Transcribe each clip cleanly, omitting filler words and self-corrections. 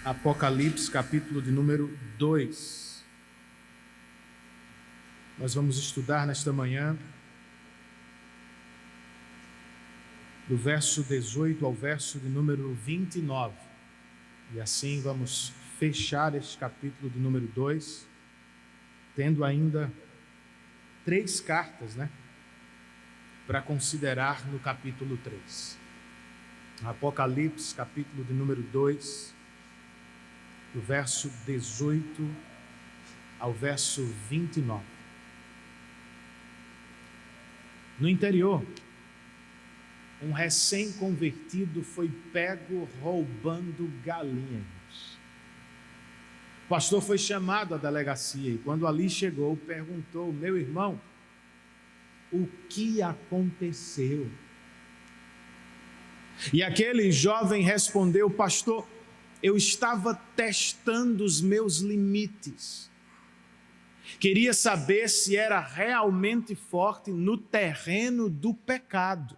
Apocalipse, capítulo de número 2. Nós vamos estudar nesta manhã do verso 18 ao verso de número 29. E assim vamos fechar este capítulo de número 2, tendo ainda 3 cartas, para considerar no capítulo 3. Apocalipse, capítulo de número 2, do verso 18 ao verso 29. No interior, um recém-convertido foi pego roubando galinhas. O pastor foi chamado à delegacia e, quando ali chegou, perguntou: meu irmão, o que aconteceu? E aquele jovem respondeu: pastor, eu estava testando os meus limites. Queria saber se era realmente forte no terreno do pecado.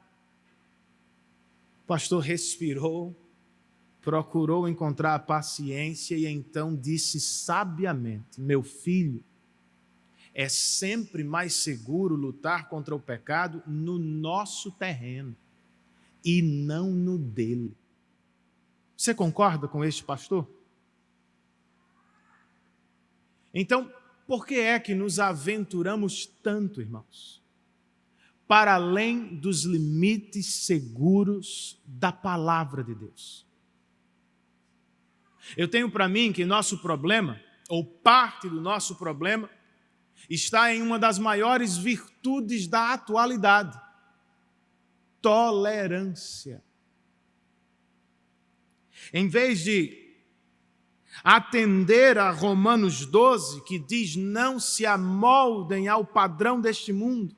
O pastor respirou, procurou encontrar a paciência e então disse sabiamente: meu filho, é sempre mais seguro lutar contra o pecado no nosso terreno e não no dele. Você concorda com este pastor? Então, por que é que nos aventuramos tanto, irmãos, para além dos limites seguros da palavra de Deus? Eu tenho para mim que nosso problema, ou parte do nosso problema, está em uma das maiores virtudes da atualidade: tolerância. Em vez de atender a Romanos 12, que diz: não se amoldem ao padrão deste mundo,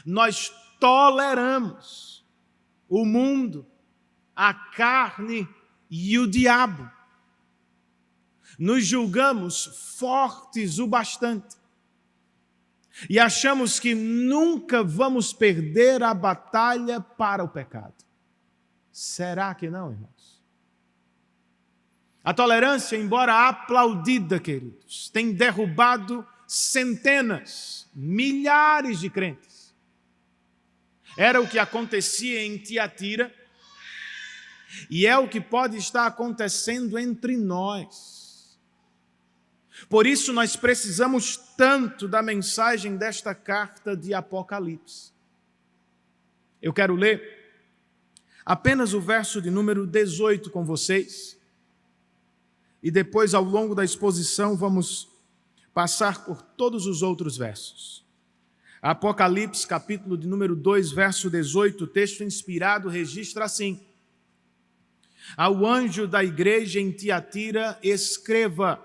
nós toleramos o mundo, a carne e o diabo. Nos julgamos fortes o bastante e achamos que nunca vamos perder a batalha para o pecado. Será que não, irmãos? A tolerância, embora aplaudida, queridos, tem derrubado centenas, milhares de crentes. Era o que acontecia em Tiatira e é o que pode estar acontecendo entre nós. Por isso nós precisamos tanto da mensagem desta carta de Apocalipse. Eu quero ler apenas o verso de número 18 com vocês. E depois, ao longo da exposição, vamos passar por todos os outros versos. Apocalipse, capítulo de número 2, verso 18, o texto inspirado registra assim: ao anjo da igreja em Tiatira, escreva: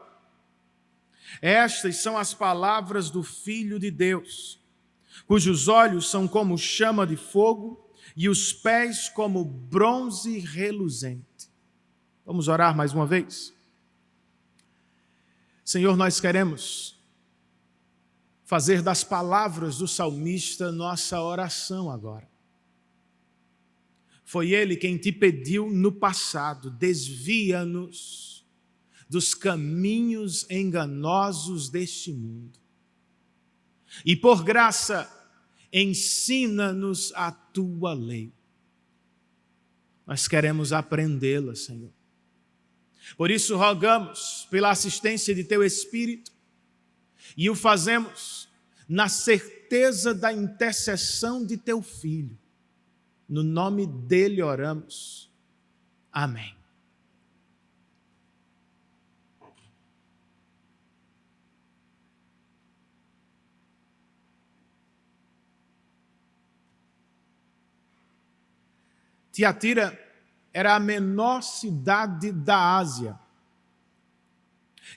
estas são as palavras do Filho de Deus, cujos olhos são como chama de fogo e os pés como bronze reluzente. Vamos orar mais uma vez? Senhor, nós queremos fazer das palavras do salmista nossa oração agora. Foi ele quem te pediu no passado: desvia-nos dos caminhos enganosos deste mundo. E por graça, ensina-nos a tua lei. Nós queremos aprendê-la, Senhor. Por isso rogamos pela assistência de teu Espírito e o fazemos na certeza da intercessão de teu Filho. No nome dele oramos. Amém. Tiatira era a menor cidade da Ásia.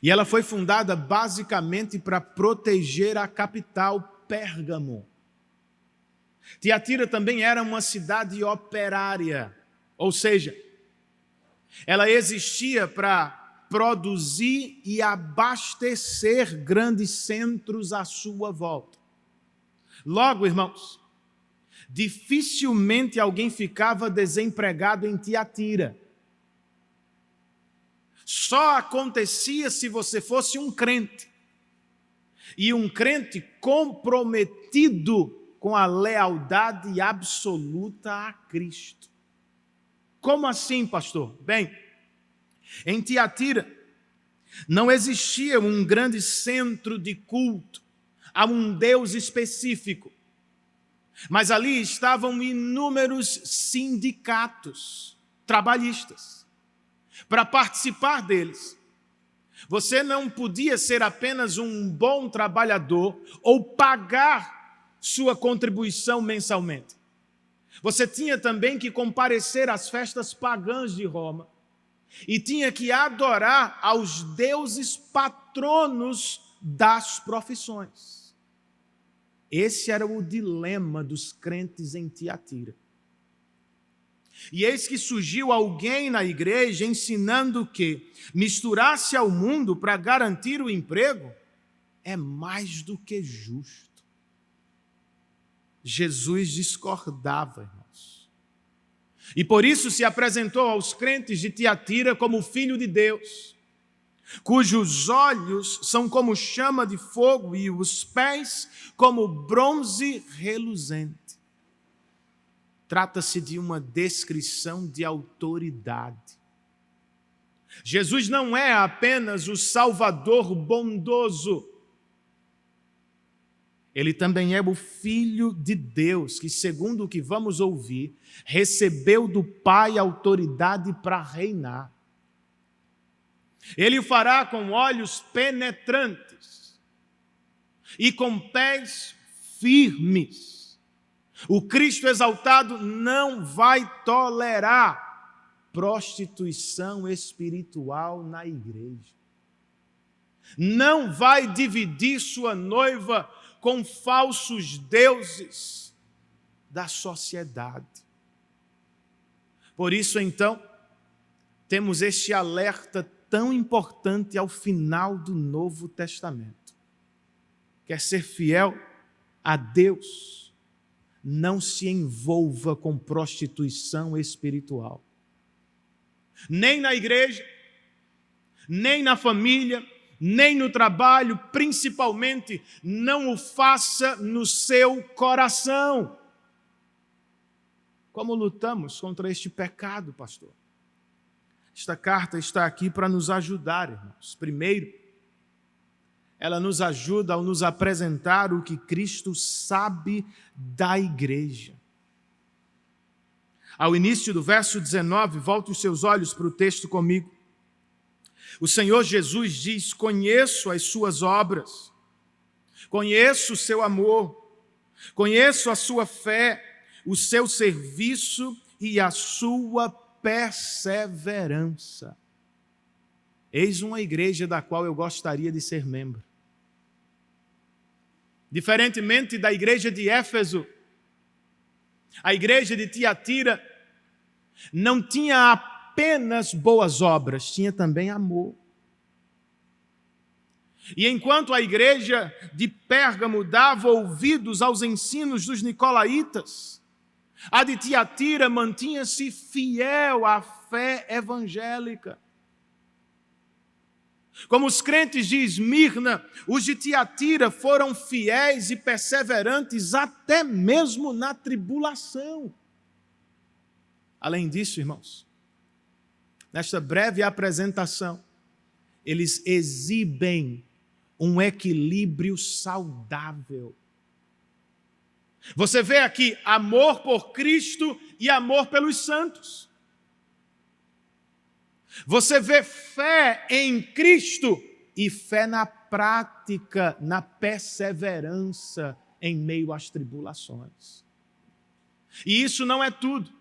E ela foi fundada basicamente para proteger a capital, Pérgamo. Tiatira também era uma cidade operária, ou seja, ela existia para produzir e abastecer grandes centros à sua volta. Logo, irmãos, dificilmente alguém ficava desempregado em Tiatira. só acontecia se você fosse um crente. E um crente comprometido com a lealdade absoluta a Cristo. Como assim, pastor? Bem, em Tiatira não existia um grande centro de culto a um Deus específico, mas ali estavam inúmeros sindicatos trabalhistas. Para participar deles, você não podia ser apenas um bom trabalhador ou pagar sua contribuição mensalmente. Você tinha também que comparecer às festas pagãs de Roma e tinha que adorar aos deuses patronos das profissões. Esse era o dilema dos crentes em Tiatira. E eis que surgiu alguém na igreja ensinando que misturar-se ao mundo para garantir o emprego é mais do que justo. Jesus discordava, irmãos. E por isso se apresentou aos crentes de Tiatira como Filho de Deus, cujos olhos são como chama de fogo e os pés como bronze reluzente. Trata-se de uma descrição de autoridade. Jesus não é apenas o Salvador bondoso. Ele também é o Filho de Deus, que, segundo o que vamos ouvir, recebeu do Pai autoridade para reinar. Ele o fará com olhos penetrantes e com pés firmes. O Cristo exaltado não vai tolerar prostituição espiritual na igreja. Não vai dividir sua noiva com falsos deuses da sociedade. Por isso, então, temos este alerta tão importante ao final do Novo Testamento. Quer ser fiel a Deus, não se envolva com prostituição espiritual. Nem na igreja, nem na família, nem no trabalho, principalmente, não o faça no seu coração. Como lutamos contra este pecado, pastor? Esta carta está aqui para nos ajudar, irmãos. Primeiro, ela nos ajuda ao nos apresentar o que Cristo sabe da igreja. Ao início do verso 19, volte os seus olhos para o texto comigo. O Senhor Jesus diz: conheço as suas obras, conheço o seu amor, conheço a sua fé, o seu serviço e a sua perseverança. Eis uma igreja da qual eu gostaria de ser membro. Diferentemente da igreja de Éfeso, a igreja de Tiatira não tinha apenas boas obras, tinha também amor. E enquanto a igreja de Pérgamo dava ouvidos aos ensinos dos nicolaítas, a de Tiatira mantinha-se fiel à fé evangélica. Como os crentes de Esmirna, os de Tiatira foram fiéis e perseverantes até mesmo na tribulação. Além disso, irmãos, nesta breve apresentação, eles exibem um equilíbrio saudável. Você vê aqui amor por Cristo e amor pelos santos. Você vê fé em Cristo e fé na prática, na perseverança em meio às tribulações. E isso não é tudo.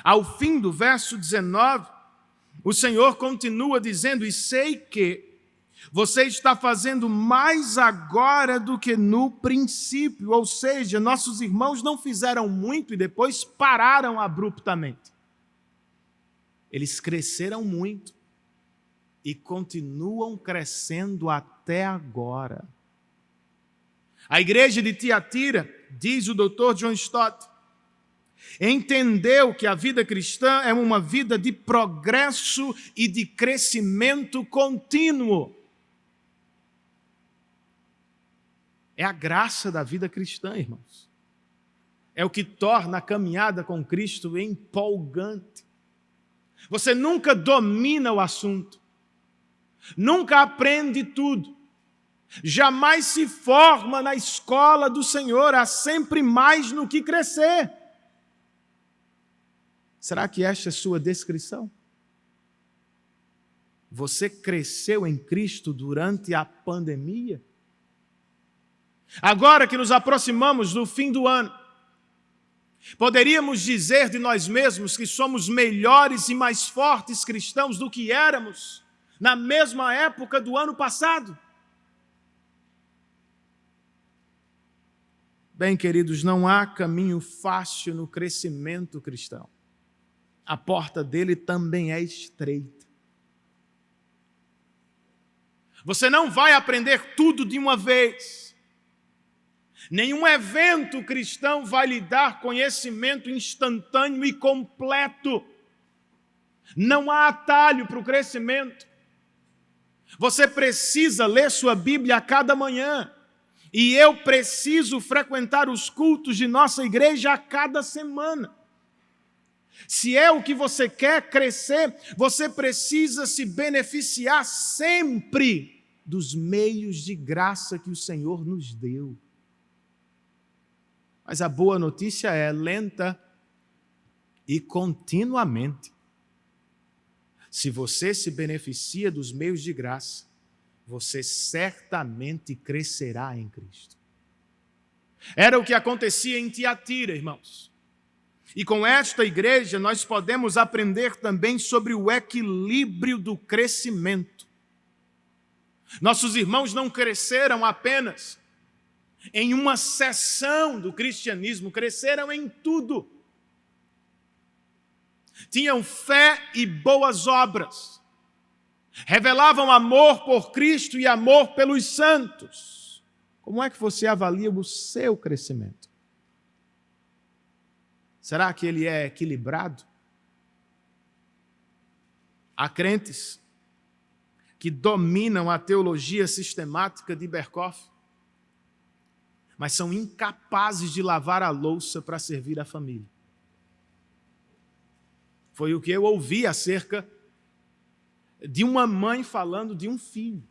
Ao fim do verso 19, o Senhor continua dizendo: e sei que você está fazendo mais agora do que no princípio. Ou seja, nossos irmãos não fizeram muito e depois pararam abruptamente. Eles cresceram muito e continuam crescendo até agora. A igreja de Tiatira, diz o Dr. John Stott, entendeu que a vida cristã é uma vida de progresso e de crescimento contínuo. É a graça da vida cristã, irmãos. É o que torna a caminhada com Cristo empolgante. Você nunca domina o assunto, nunca aprende tudo, jamais se forma na escola do Senhor, há sempre mais no que crescer. Será que esta é a sua descrição? Você cresceu em Cristo durante a pandemia? Agora que nos aproximamos do fim do ano, poderíamos dizer de nós mesmos que somos melhores e mais fortes cristãos do que éramos na mesma época do ano passado? Bem, queridos, não há caminho fácil no crescimento cristão. A porta dele também é estreita. Você não vai aprender tudo de uma vez. Nenhum evento cristão vai lhe dar conhecimento instantâneo e completo. Não há atalho para o crescimento. Você precisa ler sua Bíblia a cada manhã. E eu preciso frequentar os cultos de nossa igreja a cada semana. Se é o que você quer crescer, você precisa se beneficiar sempre dos meios de graça que o Senhor nos deu. Mas a boa notícia é lenta e continuamente. Se você se beneficia dos meios de graça, você certamente crescerá em Cristo. Era o que acontecia em Tiatira, irmãos. E com esta igreja nós podemos aprender também sobre o equilíbrio do crescimento. Nossos irmãos não cresceram apenas em uma seção do cristianismo, cresceram em tudo. Tinham fé e boas obras. Revelavam amor por Cristo e amor pelos santos. Como é que você avalia o seu crescimento? Será que ele é equilibrado? Há crentes que dominam a teologia sistemática de Berkhof, mas são incapazes de lavar a louça para servir a família. Foi o que eu ouvi acerca de uma mãe falando de um filho.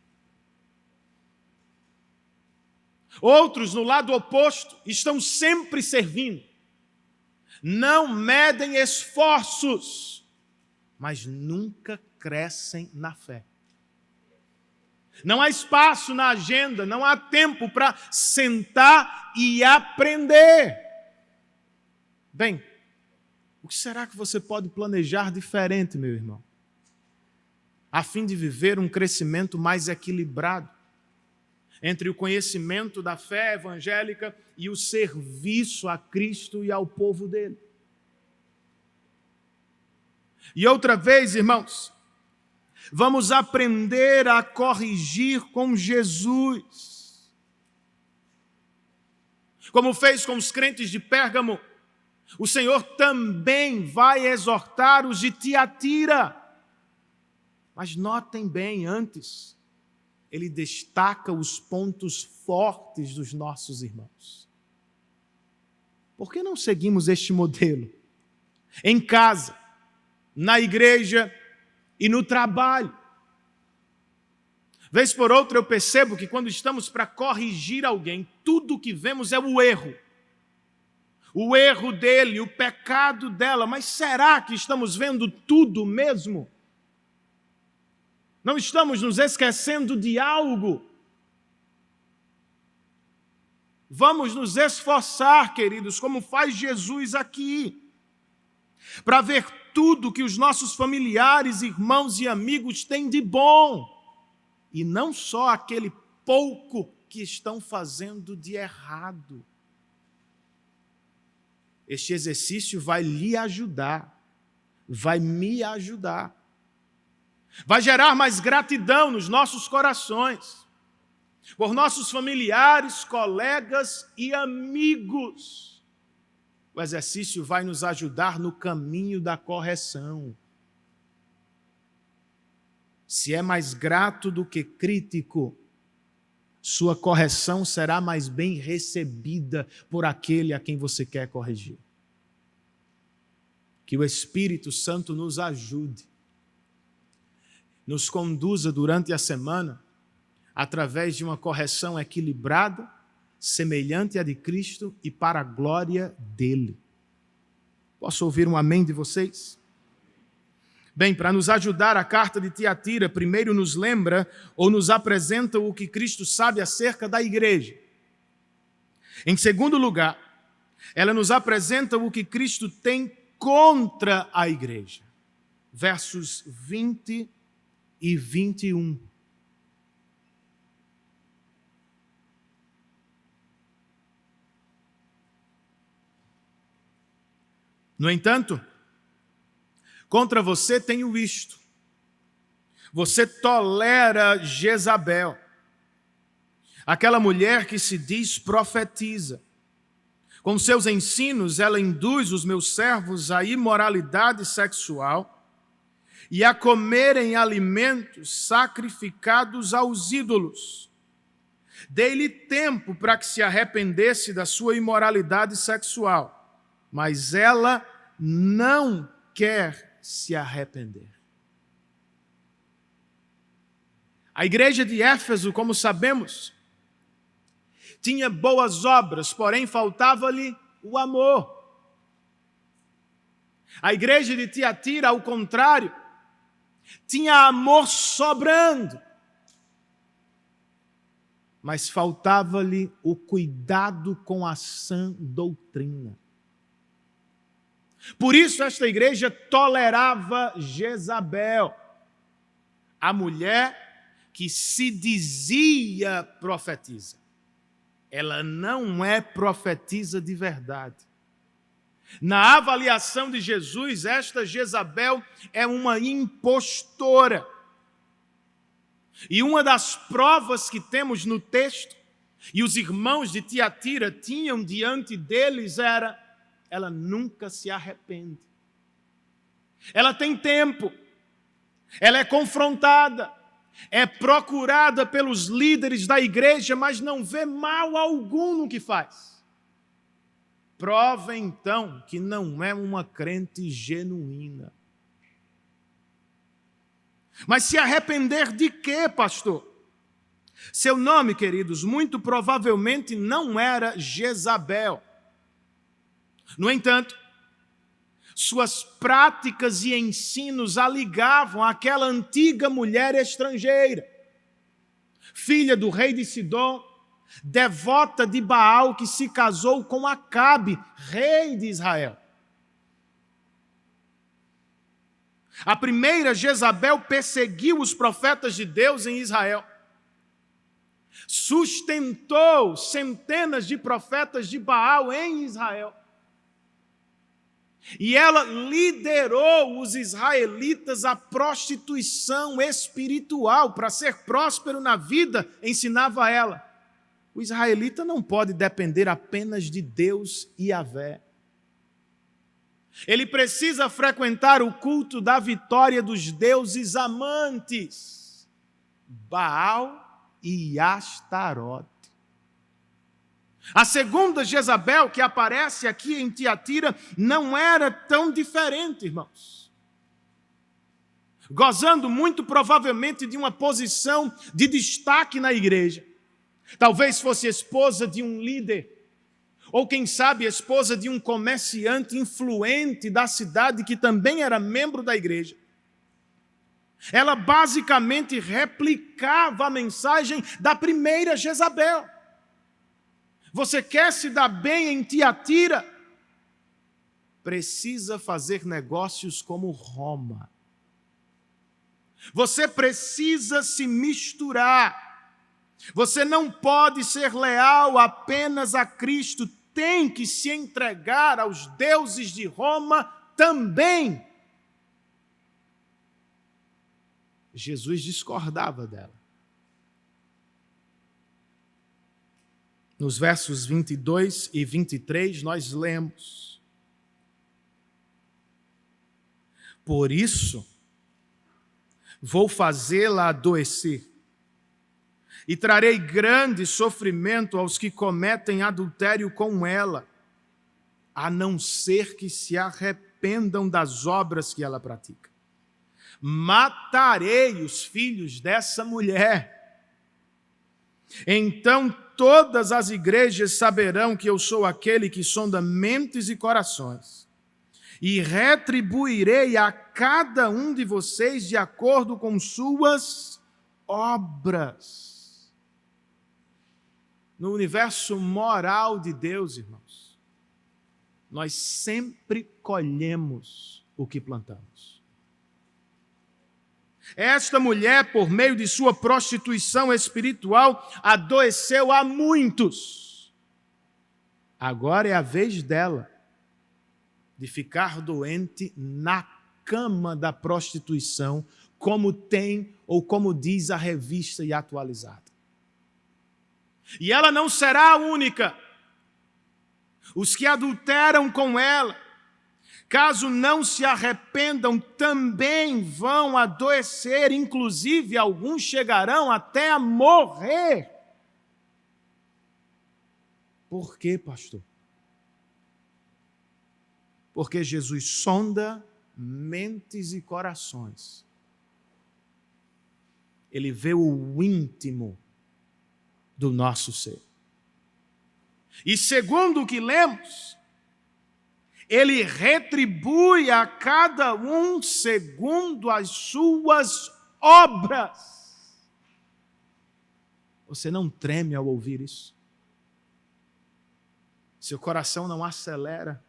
Outros, no lado oposto, estão sempre servindo. Não medem esforços, mas nunca crescem na fé. Não há espaço na agenda, não há tempo para sentar e aprender. Bem, o que será que você pode planejar diferente, meu irmão, a fim de viver um crescimento mais equilibrado entre o conhecimento da fé evangélica e o serviço a Cristo e ao povo dele? E outra vez, irmãos, vamos aprender a corrigir com Jesus. Como fez com os crentes de Pérgamo, o Senhor também vai exortar os de Tiatira. Mas notem bem, antes, ele destaca os pontos fortes dos nossos irmãos. Por que não seguimos este modelo? Em casa, na igreja e no trabalho. Vez por outra eu percebo que quando estamos para corrigir alguém, tudo o que vemos é o erro. O erro dele, o pecado dela. Mas será que estamos vendo tudo mesmo? Não estamos nos esquecendo de algo? Vamos nos esforçar, queridos, como faz Jesus aqui, para ver tudo que os nossos familiares, irmãos e amigos têm de bom, e não só aquele pouco que estão fazendo de errado. Este exercício vai lhe ajudar, vai me ajudar. Vai gerar mais gratidão nos nossos corações, por nossos familiares, colegas e amigos. O exercício vai nos ajudar no caminho da correção. Se é mais grato do que crítico, sua correção será mais bem recebida por aquele a quem você quer corrigir. Que o Espírito Santo nos ajude, nos conduza durante a semana através de uma correção equilibrada, semelhante à de Cristo e para a glória dele. Posso ouvir um amém de vocês? Bem, para nos ajudar, a carta de Tiatira primeiro nos lembra ou nos apresenta o que Cristo sabe acerca da igreja. Em segundo lugar, ela nos apresenta o que Cristo tem contra a igreja. Versos 20 e 21. No entanto, contra você tenho isto: você tolera Jezabel, aquela mulher que se diz profetiza. Com seus ensinos, ela induz os meus servos à imoralidade sexual e a comerem alimentos sacrificados aos ídolos. Dei-lhe tempo para que se arrependesse da sua imoralidade sexual, mas ela não quer se arrepender. A igreja de Éfeso, como sabemos, tinha boas obras, porém faltava-lhe o amor. A igreja de Tiatira, ao contrário, tinha amor sobrando, mas faltava-lhe o cuidado com a sã doutrina. Por isso esta igreja tolerava Jezabel, a mulher que se dizia profetiza. Ela não é profetisa de verdade. Na avaliação de Jesus, esta Jezabel é uma impostora. E uma das provas que temos no texto, e os irmãos de Tiatira tinham diante deles, era: ela nunca se arrepende. Ela tem tempo, ela é confrontada, é procurada pelos líderes da igreja, mas não vê mal algum no que faz. Prova então que não é uma crente genuína. Mas se arrepender de quê, pastor? Seu nome, queridos, muito provavelmente não era Jezabel. No entanto, suas práticas e ensinos a ligavam àquela antiga mulher estrangeira, filha do rei de Sidom, devota de Baal, que se casou com Acabe, rei de Israel. A primeira Jezabel perseguiu os profetas de Deus em Israel, sustentou centenas de profetas de Baal em Israel, e ela liderou os israelitas à prostituição espiritual. Para ser próspero na vida, ensinava ela: o israelita não pode depender apenas de Deus e Yahvé. Ele precisa frequentar o culto da vitória dos deuses amantes, Baal e Astarote. A segunda Jezabel, que aparece aqui em Tiatira, não era tão diferente, irmãos. Gozando muito provavelmente de uma posição de destaque na igreja. Talvez fosse esposa de um líder, ou quem sabe esposa de um comerciante influente da cidade que também era membro da igreja. Ela basicamente replicava a mensagem da primeira Jezabel. Você quer se dar bem em Tiatira? Precisa fazer negócios como Roma. Você precisa se misturar. Você não pode ser leal apenas a Cristo. Tem que se entregar aos deuses de Roma também. Jesus discordava dela. Nos versos 22 e 23, nós lemos: Por isso, vou fazê-la adoecer, e trarei grande sofrimento aos que cometem adultério com ela, a não ser que se arrependam das obras que ela pratica. Matarei os filhos dessa mulher. Então todas as igrejas saberão que eu sou aquele que sonda mentes e corações, e retribuirei a cada um de vocês de acordo com suas obras. No universo moral de Deus, irmãos, nós sempre colhemos o que plantamos. Esta mulher, por meio de sua prostituição espiritual, adoeceu a muitos. Agora é a vez dela de ficar doente na cama da prostituição, como tem ou como diz a revista e atualizada. E ela não será a única. Os que adulteram com ela, caso não se arrependam, também vão adoecer, inclusive alguns chegarão até a morrer. Por quê, pastor? Porque Jesus sonda mentes e corações. Ele vê o íntimo do nosso ser. E segundo o que lemos, ele retribui a cada um segundo as suas obras. Você não treme ao ouvir isso? Seu coração não acelera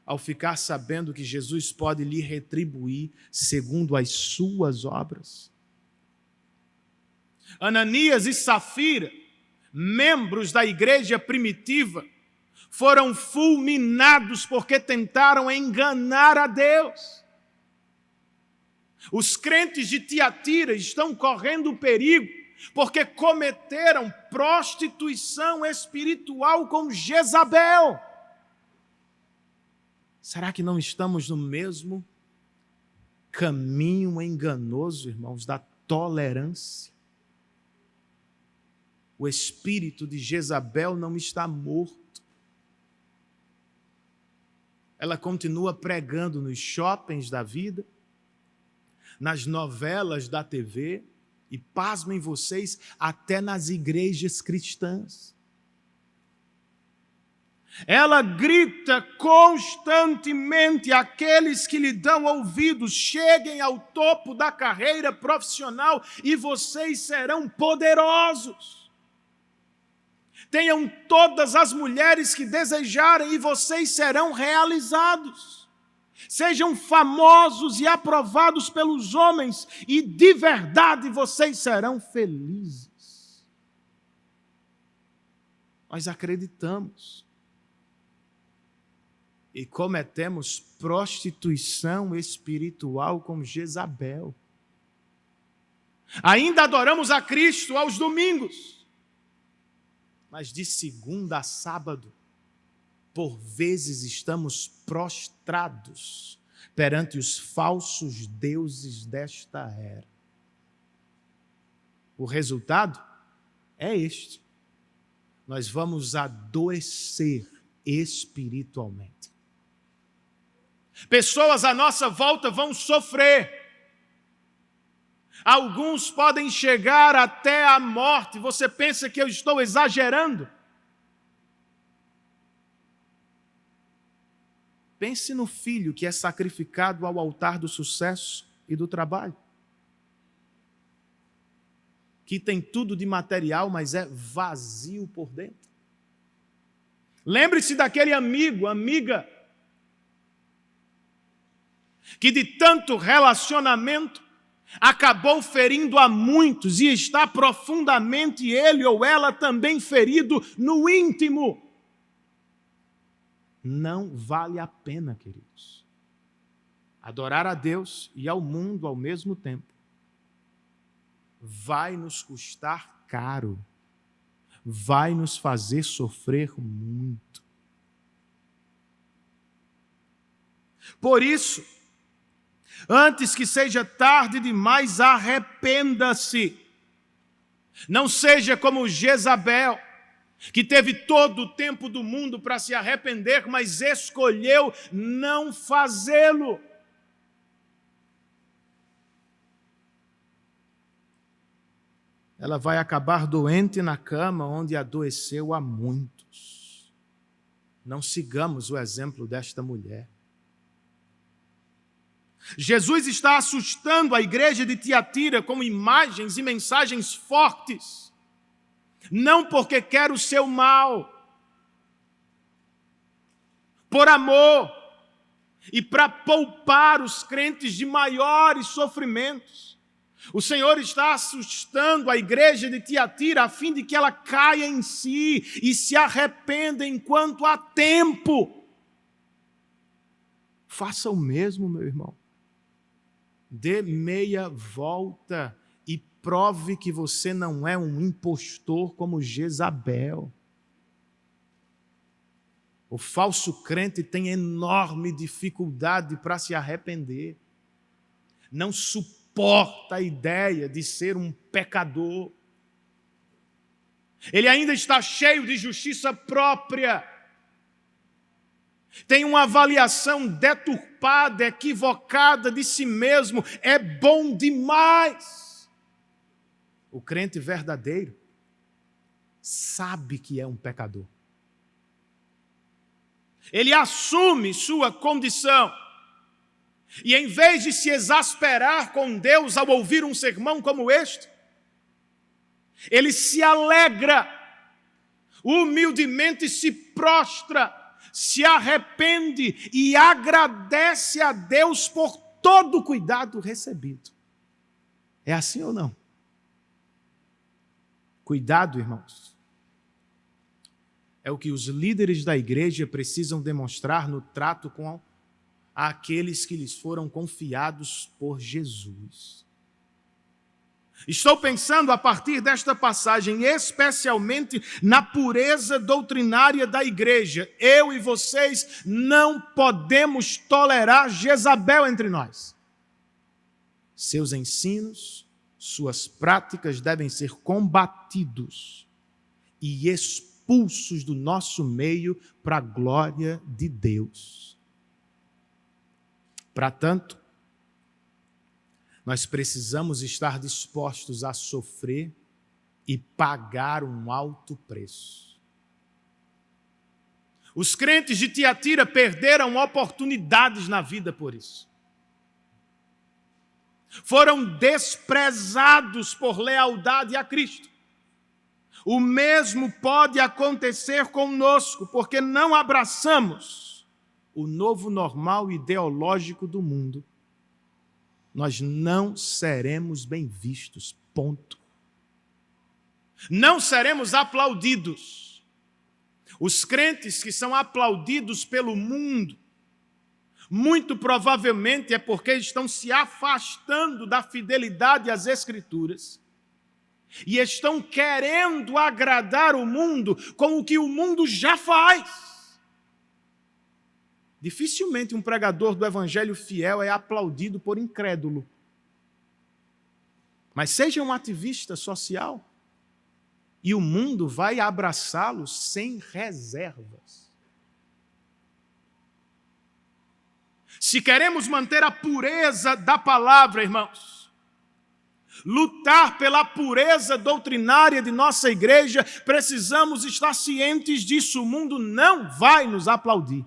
ao ficar sabendo que Jesus pode lhe retribuir segundo as suas obras? Ananias e Safira, membros da igreja primitiva, foram fulminados porque tentaram enganar a Deus. Os crentes de Tiatira estão correndo perigo porque cometeram prostituição espiritual com Jezabel. Será que não estamos no mesmo caminho enganoso, irmãos, da tolerância? O espírito de Jezabel não está morto. Ela continua pregando nos shoppings da vida, nas novelas da TV e, pasmem vocês, até nas igrejas cristãs. Ela grita constantemente àqueles que lhe dão ouvidos: cheguem ao topo da carreira profissional e vocês serão poderosos. Tenham todas as mulheres que desejarem e vocês serão realizados. Sejam famosos e aprovados pelos homens e de verdade vocês serão felizes. Nós acreditamos e cometemos prostituição espiritual com Jezabel. Ainda adoramos a Cristo aos domingos, mas de segunda a sábado, por vezes estamos prostrados perante os falsos deuses desta era. O resultado é este: nós vamos adoecer espiritualmente. Pessoas à nossa volta vão sofrer. Alguns podem chegar até a morte. Você pensa que eu estou exagerando? Pense no filho que é sacrificado ao altar do sucesso e do trabalho, que tem tudo de material, mas é vazio por dentro. Lembre-se daquele amigo, amiga, que de tanto relacionamento acabou ferindo a muitos e está profundamente ele ou ela também ferido no íntimo. Não vale a pena, queridos, adorar a Deus e ao mundo ao mesmo tempo. Vai nos custar caro, vai nos fazer sofrer muito. Por isso, Antes que seja tarde demais, arrependa-se. Não seja como Jezabel, que teve todo o tempo do mundo para se arrepender, mas escolheu não fazê-lo. Ela vai acabar doente na cama onde adoeceu a muitos. Não sigamos o exemplo desta mulher. Jesus está assustando a igreja de Tiatira com imagens e mensagens fortes, não porque quer o seu mal, por amor e para poupar os crentes de maiores sofrimentos. O Senhor está assustando a igreja de Tiatira a fim de que ela caia em si e se arrependa enquanto há tempo. Faça o mesmo, meu irmão. Dê meia volta e prove que você não é um impostor como Jezabel. O falso crente tem enorme dificuldade para se arrepender. Não suporta a ideia de ser um pecador. Ele ainda está cheio de justiça própria. Tem uma avaliação deturpada, equivocada de si mesmo. É bom demais. O crente verdadeiro sabe que é um pecador. Ele assume sua condição. E em vez de se exasperar com Deus ao ouvir um sermão como este, ele se alegra, humildemente se prostra, se arrepende e agradece a Deus por todo o cuidado recebido. É assim ou não? Cuidado, irmãos. É o que os líderes da igreja precisam demonstrar no trato com aqueles que lhes foram confiados por Jesus. Estou pensando a partir desta passagem, especialmente na pureza doutrinária da igreja. Eu e vocês não podemos tolerar Jezabel entre nós. Seus ensinos, suas práticas devem ser combatidos e expulsos do nosso meio para a glória de Deus. Para tanto, nós precisamos estar dispostos a sofrer e pagar um alto preço. Os crentes de Tiatira perderam oportunidades na vida por isso. Foram desprezados por lealdade a Cristo. O mesmo pode acontecer conosco, porque não abraçamos o novo normal ideológico do mundo. Nós não seremos bem vistos, ponto. Não seremos aplaudidos. Os crentes que são aplaudidos pelo mundo, muito provavelmente é porque estão se afastando da fidelidade às Escrituras e estão querendo agradar o mundo com o que o mundo já faz. Dificilmente um pregador do evangelho fiel é aplaudido por incrédulo. Mas seja um ativista social e o mundo vai abraçá-lo sem reservas. Se queremos manter a pureza da palavra, irmãos, lutar pela pureza doutrinária de nossa igreja, precisamos estar cientes disso. O mundo não vai nos aplaudir.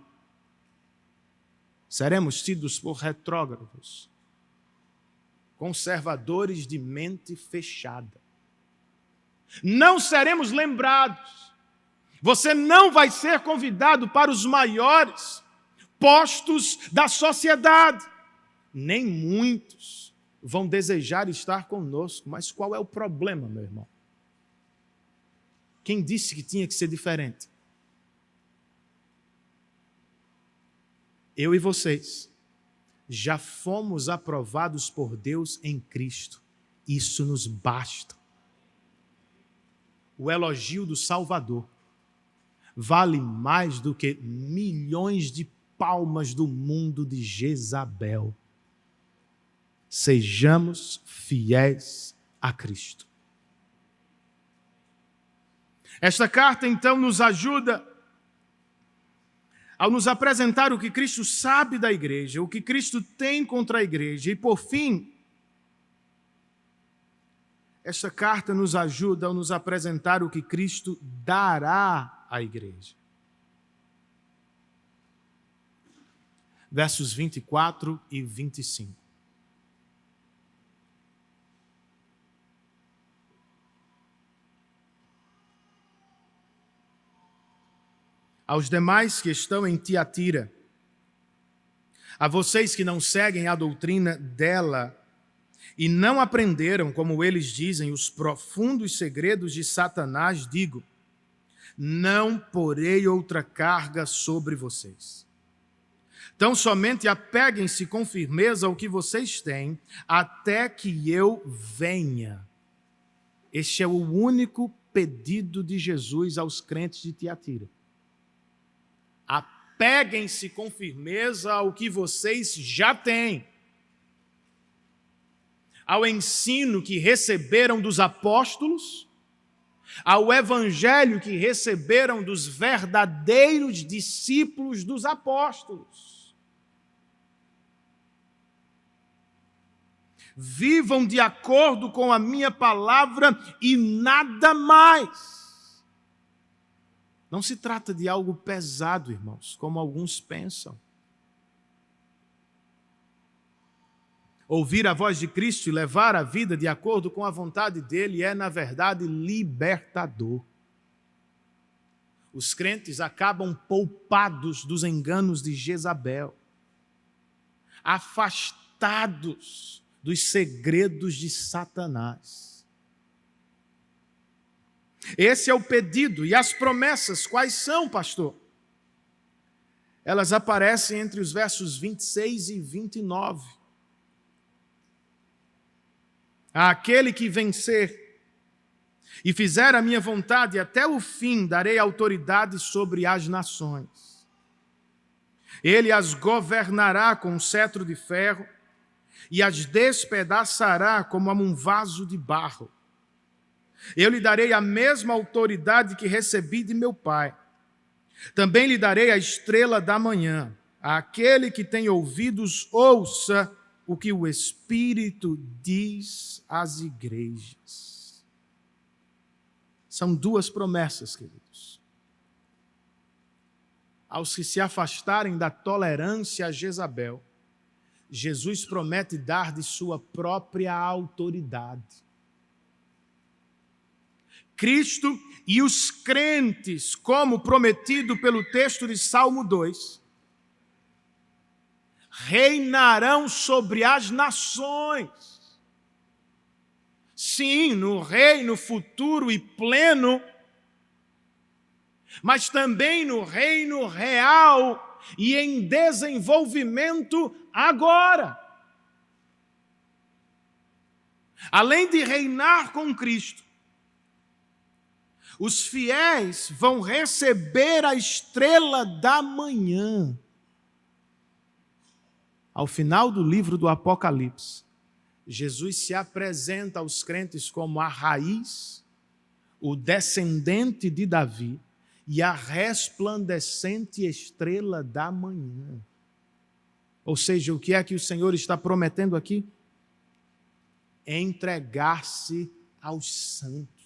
Seremos tidos por retrógrados, conservadores de mente fechada. Não seremos lembrados. Você não vai ser convidado para os maiores postos da sociedade. Nem muitos vão desejar estar conosco. Mas qual é o problema, meu irmão? Quem disse que tinha que ser diferente? Eu e vocês já fomos aprovados por Deus em Cristo. Isso nos basta. O elogio do Salvador vale mais do que milhões de palmas do mundo de Jezabel. sejamos fiéis a Cristo. Esta carta, então, nos ajuda ao nos apresentar o que Cristo sabe da igreja, o que Cristo tem contra a igreja. E, por fim, esta carta nos ajuda a nos apresentar o que Cristo dará à igreja. Versos 24 e 25. Aos demais que estão em Tiatira, a vocês que não seguem a doutrina dela e não aprenderam, como eles dizem, os profundos segredos de Satanás, digo: não porei outra carga sobre vocês. Então somente apeguem-se com firmeza ao que vocês têm, até que eu venha. Este é o único pedido de Jesus aos crentes de Tiatira. Apeguem-se com firmeza ao que vocês já têm, ao ensino que receberam dos apóstolos, ao evangelho que receberam dos verdadeiros discípulos dos apóstolos. Vivam de acordo com a minha palavra e nada mais. Não se trata de algo pesado, irmãos, como alguns pensam. Ouvir a voz de Cristo e levar a vida de acordo com a vontade dele é, na verdade, libertador. Os crentes acabam poupados dos enganos de Jezabel, afastados dos segredos de Satanás. Esse é o pedido. E as promessas, quais são, pastor? Elas aparecem entre os versos 26 e 29. Àquele que vencer e fizer a minha vontade até o fim, darei autoridade sobre as nações. Ele as governará com um cetro de ferro e as despedaçará como a um vaso de barro. Eu lhe darei a mesma autoridade que recebi de meu Pai. Também lhe darei a estrela da manhã. Aquele que tem ouvidos, ouça o que o Espírito diz às igrejas. São duas promessas, queridos. Aos que se afastarem da tolerância a Jezabel, Jesus promete dar de sua própria autoridade. Cristo e os crentes, como prometido pelo texto de Salmo 2, reinarão sobre as nações. Sim, no reino futuro e pleno, mas também no reino real e em desenvolvimento agora. Além de reinar com Cristo, os fiéis vão receber a estrela da manhã. Ao final do livro do Apocalipse, Jesus se apresenta aos crentes como a raiz, o descendente de Davi e a resplandecente estrela da manhã. Ou seja, o que é que o Senhor está prometendo aqui? Entregar-se aos santos.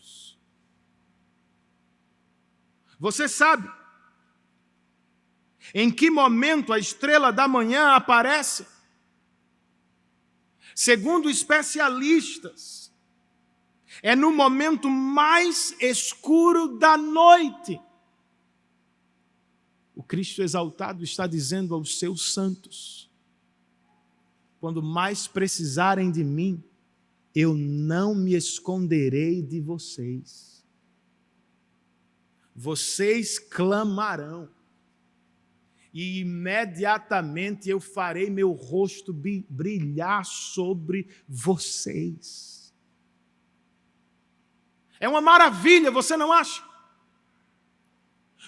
Você sabe em que momento a estrela da manhã aparece? Segundo especialistas, é no momento mais escuro da noite. O Cristo exaltado está dizendo aos seus santos: quando mais precisarem de mim, eu não me esconderei de vocês. Vocês clamarão, e imediatamente eu farei meu rosto brilhar sobre vocês. É uma maravilha, você não acha?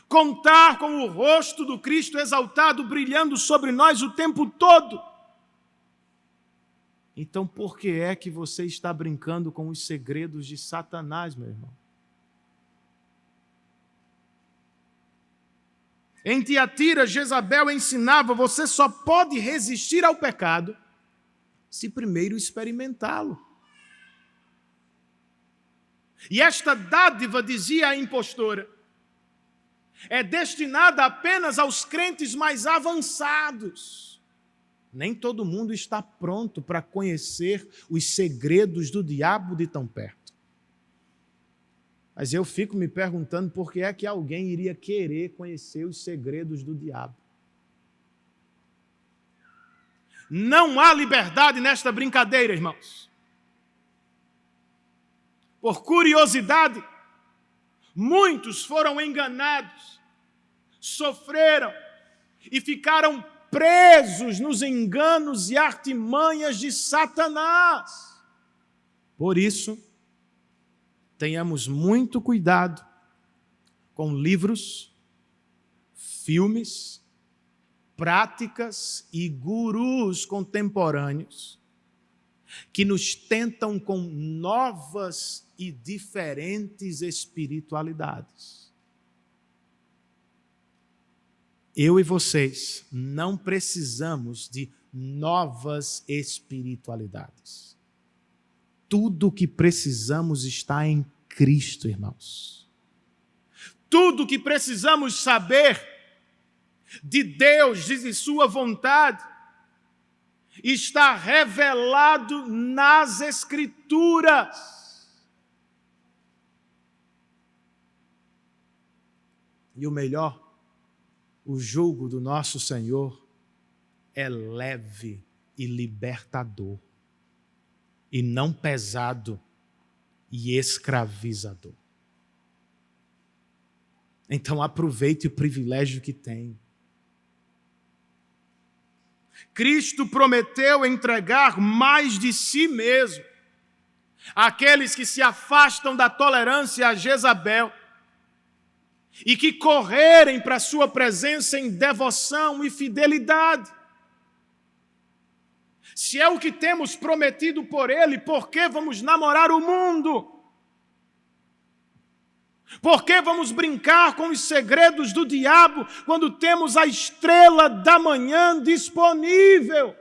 Contar com o rosto do Cristo exaltado brilhando sobre nós o tempo todo. Então por que é que você está brincando com os segredos de Satanás, meu irmão? Em Tiatira, Jezabel ensinava: você só pode resistir ao pecado se primeiro experimentá-lo. E esta dádiva, dizia a impostora, é destinada apenas aos crentes mais avançados. Nem todo mundo está pronto para conhecer os segredos do diabo de tão perto. Mas eu fico me perguntando por que é que alguém iria querer conhecer os segredos do diabo. Não há liberdade nesta brincadeira, irmãos. Por curiosidade, muitos foram enganados, sofreram e ficaram presos nos enganos e artimanhas de Satanás. Por isso, tenhamos muito cuidado com livros, filmes, práticas e gurus contemporâneos que nos tentam com novas e diferentes espiritualidades. Eu e vocês não precisamos de novas espiritualidades. Tudo o que precisamos está em Cristo, irmãos. Tudo o que precisamos saber de Deus, de sua vontade, está revelado nas Escrituras. E o melhor, o jugo do nosso Senhor é leve e libertador, e não pesado e escravizador. Então aproveite o privilégio que tem. Cristo prometeu entregar mais de si mesmo àqueles que se afastam da tolerância a Jezabel e que correrem para a sua presença em devoção e fidelidade. Se é o que temos prometido por Ele, por que vamos namorar o mundo? Por que vamos brincar com os segredos do diabo quando temos a estrela da manhã disponível?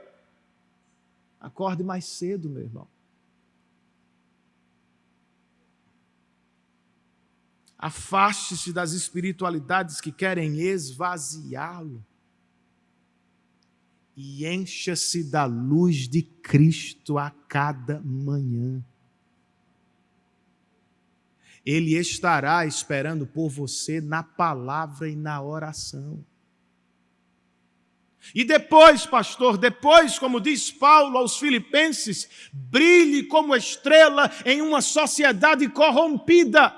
Acorde mais cedo, meu irmão. Afaste-se das espiritualidades que querem esvaziá-lo e encha-se da luz de Cristo a cada manhã. Ele estará esperando por você na palavra e na oração. E depois, pastor, depois, como diz Paulo aos Filipenses, brilhe como estrela em uma sociedade corrompida.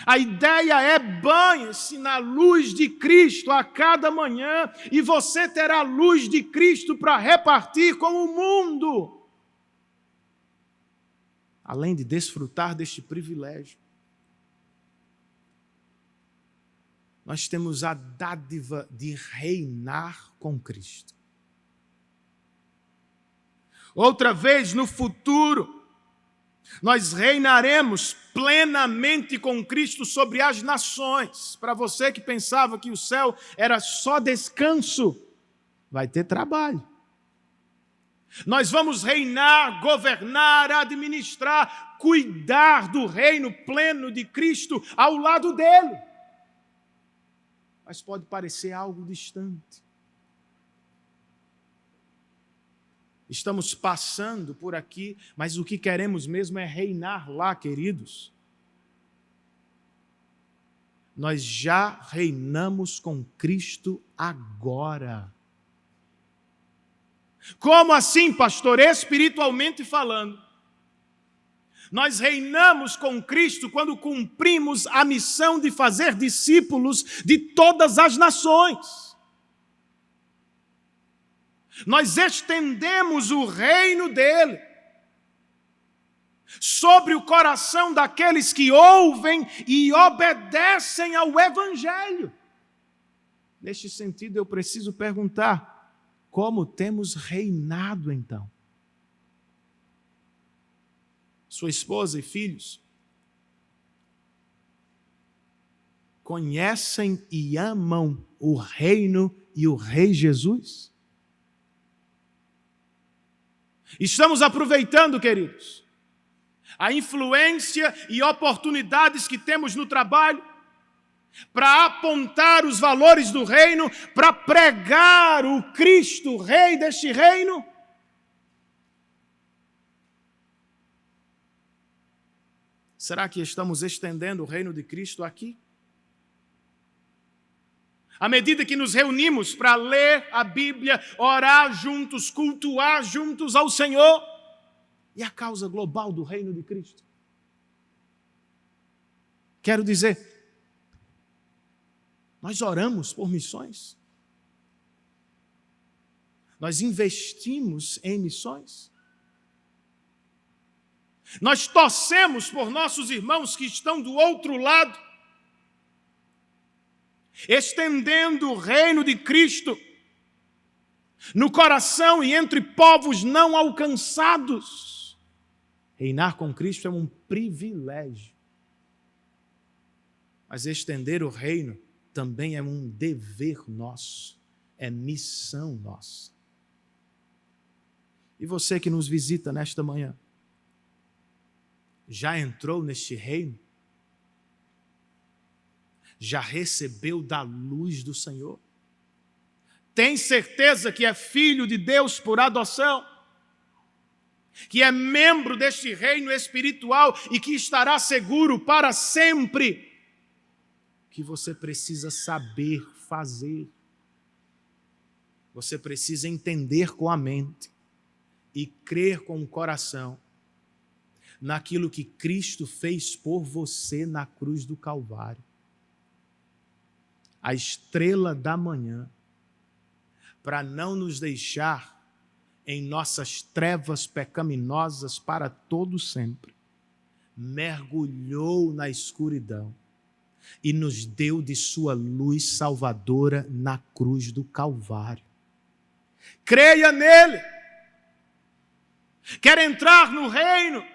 A ideia é: banhe-se na luz de Cristo a cada manhã e você terá a luz de Cristo para repartir com o mundo. Além de desfrutar deste privilégio, nós temos a dádiva de reinar com Cristo. Outra vez, no futuro, nós reinaremos plenamente com Cristo sobre as nações. Para você que pensava que o céu era só descanso, vai ter trabalho. Nós vamos reinar, governar, administrar, cuidar do reino pleno de Cristo ao lado dele. Mas pode parecer algo distante. Estamos passando por aqui, mas o que queremos mesmo é reinar lá, queridos. Nós já reinamos com Cristo agora. Como assim, pastor? Espiritualmente falando. Nós reinamos com Cristo quando cumprimos a missão de fazer discípulos de todas as nações. Nós estendemos o reino dele sobre o coração daqueles que ouvem e obedecem ao Evangelho. Neste sentido, eu preciso perguntar: como temos reinado então? sua esposa e filhos, conhecem e amam o reino e o Rei Jesus? Estamos aproveitando, queridos, a influência e oportunidades que temos no trabalho para apontar os valores do reino, para pregar o Cristo, Rei deste reino? Será que estamos estendendo o reino de Cristo aqui? À medida que nos reunimos para ler a Bíblia, orar juntos, cultuar juntos ao Senhor, e a causa global do reino de Cristo. Quero dizer, nós oramos por missões. Nós investimos em missões. Nós torcemos por nossos irmãos que estão do outro lado, estendendo o reino de Cristo no coração e entre povos não alcançados. Reinar com Cristo é um privilégio, mas estender o reino também é um dever nosso, é missão nossa. E você que nos visita nesta manhã, já entrou neste reino? Já recebeu da luz do Senhor? Tem certeza que é filho de Deus por adoção? Que é membro deste reino espiritual e que estará seguro para sempre? Que você precisa saber fazer. Você precisa entender com a mente e crer com o coração naquilo que Cristo fez por você na cruz do Calvário. A estrela da manhã, para não nos deixar em nossas trevas pecaminosas para todo sempre, mergulhou na escuridão e nos deu de sua luz salvadora na cruz do Calvário. Creia nele. Quer entrar no reino?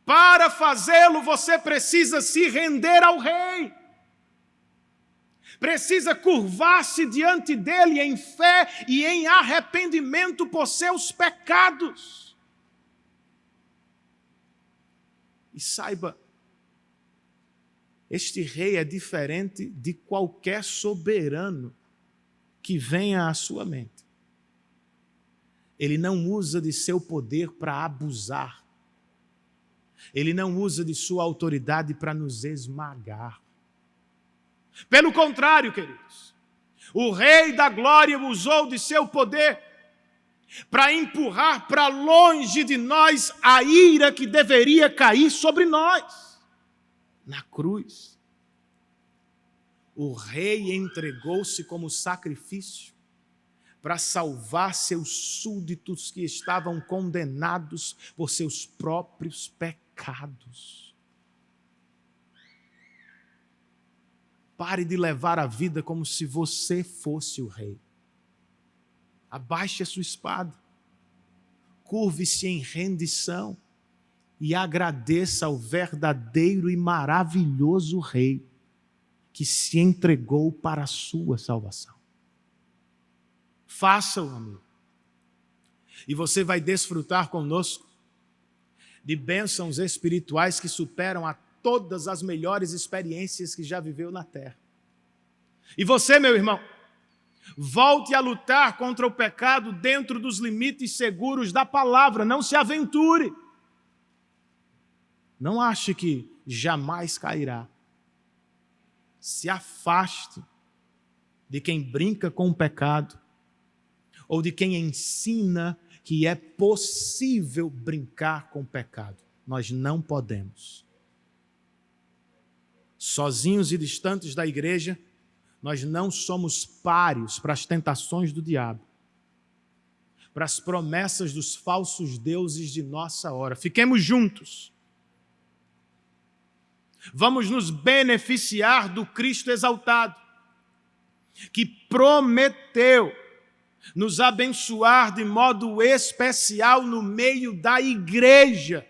Para fazê-lo, você precisa se render ao Rei. Precisa curvar-se diante dele em fé e em arrependimento por seus pecados. E saiba, este rei é diferente de qualquer soberano que venha à sua mente. Ele não usa de seu poder para abusar. Ele não usa de sua autoridade para nos esmagar. Pelo contrário, queridos, o Rei da Glória usou de seu poder para empurrar para longe de nós a ira que deveria cair sobre nós. Na cruz, o Rei entregou-se como sacrifício para salvar seus súditos que estavam condenados por seus próprios pecados. Pare de levar a vida como se você fosse o rei. Abaixe a sua espada, curve-se em rendição e agradeça ao verdadeiro e maravilhoso Rei que se entregou para a sua salvação. Faça-o, amigo. E você vai desfrutar conosco de bênçãos espirituais que superam a todas as melhores experiências que já viveu na terra. E você, meu irmão, volte a lutar contra o pecado dentro dos limites seguros da palavra. Não se aventure. Não ache que jamais cairá. Se afaste de quem brinca com o pecado ou de quem ensina que é possível brincar com o pecado. Nós não podemos. Sozinhos e distantes da igreja, nós não somos páreos para as tentações do diabo, para as promessas dos falsos deuses de nossa hora. Fiquemos juntos. Vamos nos beneficiar do Cristo exaltado, que prometeu nos abençoar de modo especial no meio da igreja.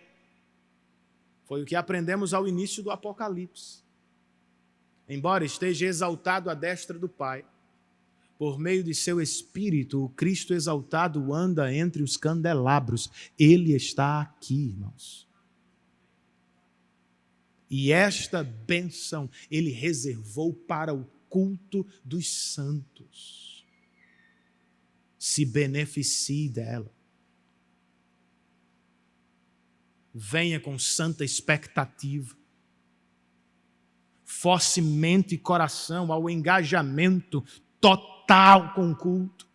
Foi o que aprendemos ao início do Apocalipse. Embora esteja exaltado à destra do Pai, por meio de seu Espírito, o Cristo exaltado anda entre os candelabros. Ele está aqui, irmãos. E esta bênção ele reservou para o culto dos santos. Se beneficie dela. Venha com santa expectativa. Force mente e coração ao engajamento total com o culto.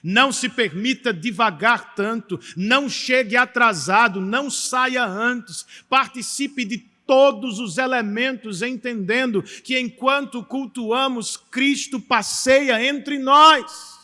Não se permita divagar tanto, não chegue atrasado, não saia antes, participe de todos os elementos, entendendo que enquanto cultuamos, Cristo passeia entre nós.